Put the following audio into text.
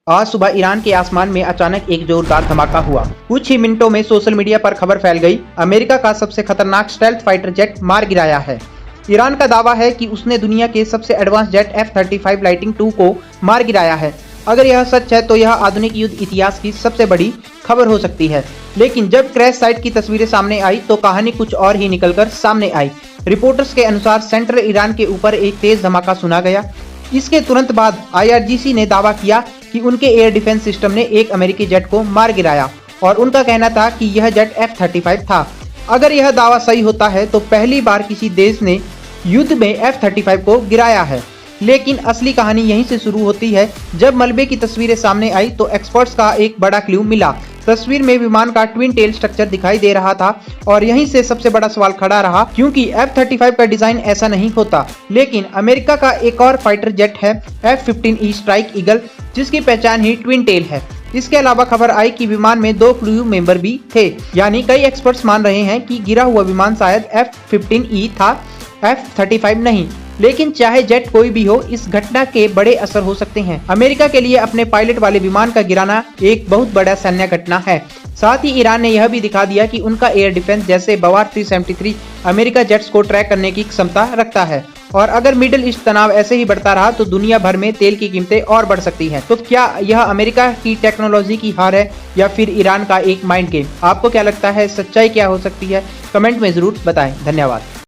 आज सुबह ईरान के आसमान में अचानक एक जोरदार धमाका हुआ। कुछ ही मिनटों में सोशल मीडिया पर खबर फैल गई, अमेरिका का सबसे खतरनाक स्टेल्थ फाइटर जेट मार गिराया है। ईरान का दावा है कि उसने दुनिया के सबसे advance jet F-35 lightning II को मार गिराया है। अगर यह सच है तो यह आधुनिक युद्ध इतिहास की सबसे बड़ी खबर हो सकती है। लेकिन जब क्रैश साइट की तस्वीरें सामने आई तो कहानी कुछ और ही निकलकर सामने आई। रिपोर्टर्स के अनुसार सेंट्रल ईरान के ऊपर एक तेज धमाका सुना गया। इसके तुरंत बाद IRGC ने दावा किया कि उनके एयर डिफेंस सिस्टम ने एक अमेरिकी जेट को मार गिराया और उनका कहना था कि यह जेट F-35 था। अगर यह दावा सही होता है तो पहली बार किसी देश ने युद्ध में F-35 को गिराया है। लेकिन असली कहानी यहीं से शुरू होती है। जब मलबे की तस्वीरें सामने आई तो एक्सपर्ट्स का एक बड़ा क्लू मिला। तस्वीर में विमान का ट्विन टेल स्ट्रक्चर दिखाई दे रहा था और यहीं से सबसे बड़ा सवाल खड़ा रहा, क्योंकि F-35 का डिजाइन ऐसा नहीं होता। लेकिन अमेरिका का एक और फाइटर जेट है F-15E स्ट्राइक ईगल, जिसकी पहचान ही ट्विन टेल है। इसके अलावा खबर आई कि विमान में 2 क्रू मेंबर भी थे, यानी कई एक्सपर्ट्स मान रहे हैं कि गिरा हुआ विमान शायद F-15E था, F-35 नहीं। लेकिन चाहे जेट कोई भी हो, इस घटना के बड़े असर हो सकते हैं। अमेरिका के लिए अपने पायलट वाले विमान का गिराना एक बहुत बड़ा सैन्य घटना है। साथ ही ईरान ने यह भी दिखा दिया कि उनका एयर डिफेंस जैसे बवार 373 अमेरिका जेट्स को ट्रैक करने की क्षमता रखता है। और अगर मिडिल ईस्ट तनाव ऐसे ही बढ़ता रहा तो दुनिया भर में तेल की कीमतें और बढ़ सकती हैं। तो क्या यह अमेरिका की टेक्नोलॉजी की हार है या फिर ईरान का एक माइंड गेम? आपको क्या लगता है, सच्चाई क्या हो सकती है? कमेंट में जरूर बताएं। धन्यवाद।